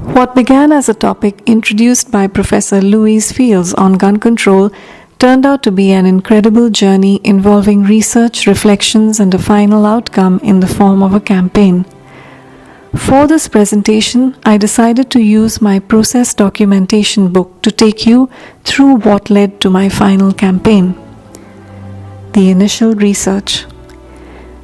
What began as a topic introduced by Professor Louise Fields on gun control turned out to be an incredible journey involving research, reflections, and a final outcome in the form of a campaign. For this presentation, I decided to use my process documentation book to take you through what led to my final campaign. The initial research.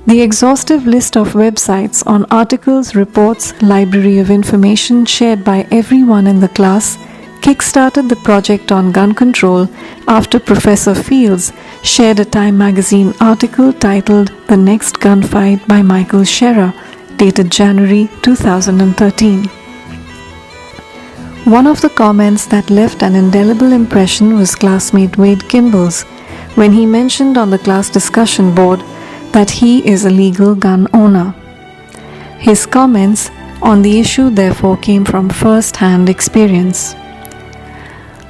The exhaustive list of websites on articles, reports, library of information shared by everyone in the class kick-started the project on gun control after Professor Fields shared a Time magazine article titled "The Next Gunfight" by Michael Scherer, dated January 2013. One of the comments that left an indelible impression was classmate Wade Kimball's when he mentioned on the class discussion board that he is a legal gun owner. His comments on the issue therefore came from first-hand experience.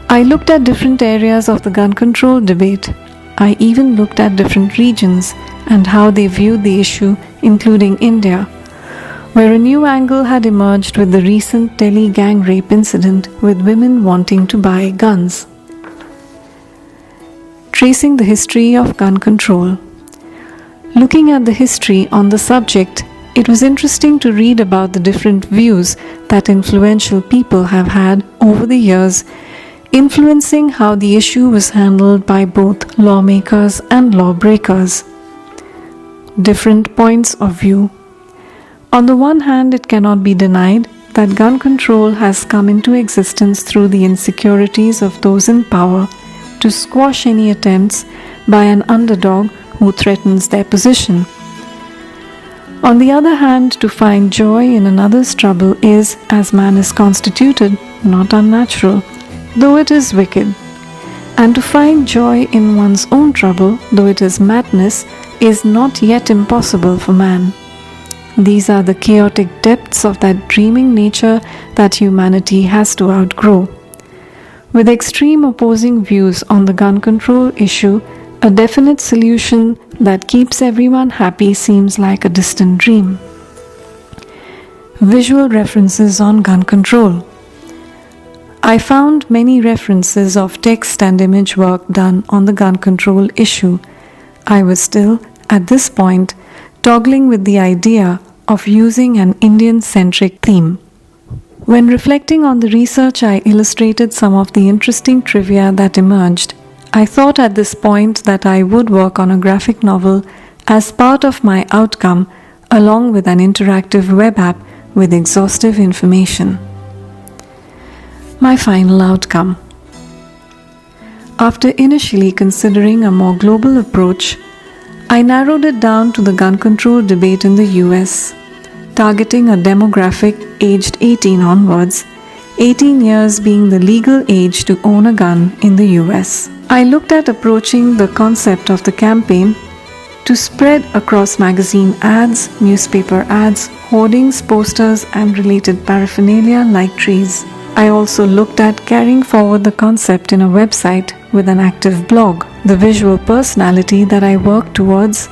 I looked at different areas of the gun control debate. I even looked at different regions and how they viewed the issue, including India, where a new angle had emerged with the recent Delhi gang rape incident with women wanting to buy guns. Tracing the history of gun control. Looking at the history on the subject, it was interesting to read about the different views that influential people have had over the years, influencing how the issue was handled by both lawmakers and lawbreakers. Different points of view. On the one hand, it cannot be denied that gun control has come into existence through the insecurities of those in power to squash any attempts by an underdog who threatens their position. On the other hand, to find joy in another's trouble is, as man is constituted, not unnatural, though it is wicked. And to find joy in one's own trouble, though it is madness, is not yet impossible for man. These are the chaotic depths of that dreaming nature that humanity has to outgrow. With extreme opposing views on the gun control issue, a definite solution that keeps everyone happy seems like a distant dream. Visual references on gun control. I found many references of text and image work done on the gun control issue. I was still, at this point, toggling with the idea of using an Indian-centric theme. When reflecting on the research, I illustrated some of the interesting trivia that emerged. I thought at this point that I would work on a graphic novel as part of my outcome, along with an interactive web app with exhaustive information. My final outcome. After initially considering a more global approach, I narrowed it down to the gun control debate in the US, targeting a demographic aged 18 onwards, 18 years being the legal age to own a gun in the US. I looked at approaching the concept of the campaign to spread across magazine ads, newspaper ads, hoardings, posters, and related paraphernalia like trees. I also looked at carrying forward the concept in a website with an active blog. The visual personality that I worked towards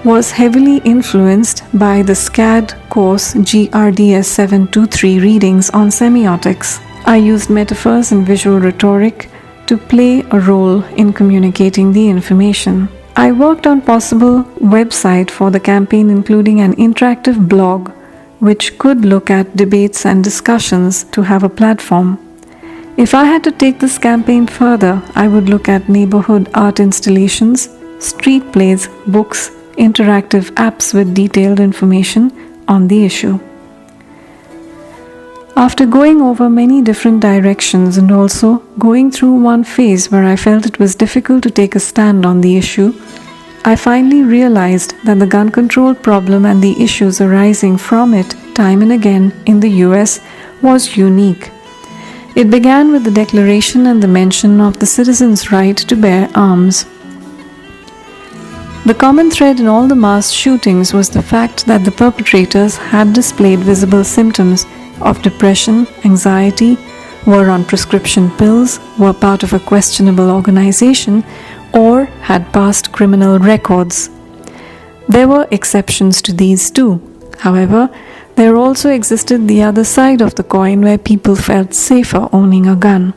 was heavily influenced by the SCAD course GRDS 723 readings on semiotics. I used metaphors and visual rhetoric to play a role in communicating the information. I worked on possible website for the campaign, including an interactive blog which could look at debates and discussions to have a platform. If I had to take this campaign further, I would look at neighborhood art installations, street plays, books, interactive apps with detailed information on the issue. After going over many different directions and also going through one phase where I felt it was difficult to take a stand on the issue, I finally realized that the gun control problem and the issues arising from it time and again in the US was unique. It began with the declaration and the mention of the citizens' right to bear arms. The common thread in all the mass shootings was the fact that the perpetrators had displayed visible symptoms of depression, anxiety, were on prescription pills, were part of a questionable organization, or had past criminal records. There were exceptions to these too. However, There also existed the other side of the coin where people felt safer owning a gun.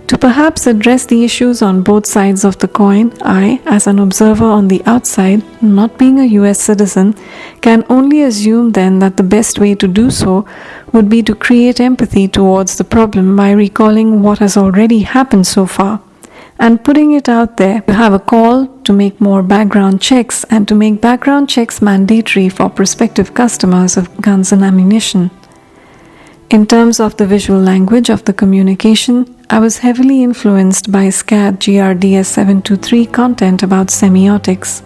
To perhaps address the issues on both sides of the coin, I, as an observer on the outside, not being a US citizen, can only assume then that the best way to do so would be to create empathy towards the problem by recalling what has already happened so far and putting it out there to have a call to make more background checks and to make background checks mandatory for prospective customers of guns and ammunition. In terms of the visual language of the communication, I was heavily influenced by SCAD GRDS 723 content about semiotics.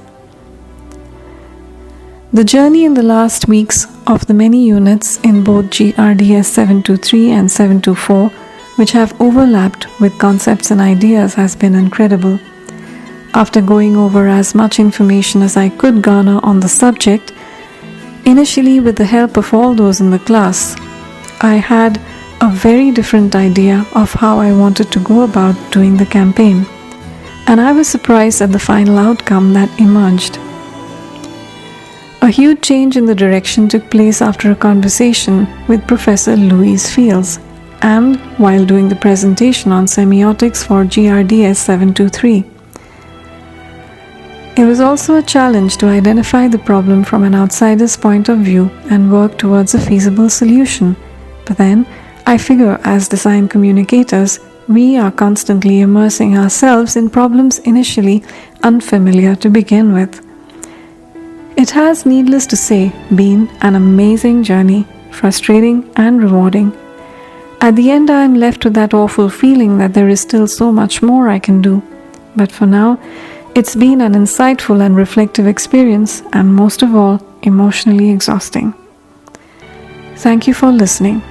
The journey in the last weeks of the many units in both GRDS 723 and 724, which have overlapped with concepts and ideas, has been incredible. After going over as much information as I could garner on the subject, initially with the help of all those in the class, I had a very different idea of how I wanted to go about doing the campaign, and I was surprised at the final outcome that emerged. A huge change in the direction took place after a conversation with Professor Louise Fields and while doing the presentation on semiotics for GRDS 723. It was also a challenge to identify the problem from an outsider's point of view and work towards a feasible solution. But then, I figure as design communicators, we are constantly immersing ourselves in problems initially unfamiliar to begin with. It has, needless to say, been an amazing journey, frustrating and rewarding. At the end, I am left with that awful feeling that there is still so much more I can do. But for now, it's been an insightful and reflective experience, and most of all, emotionally exhausting. Thank you for listening.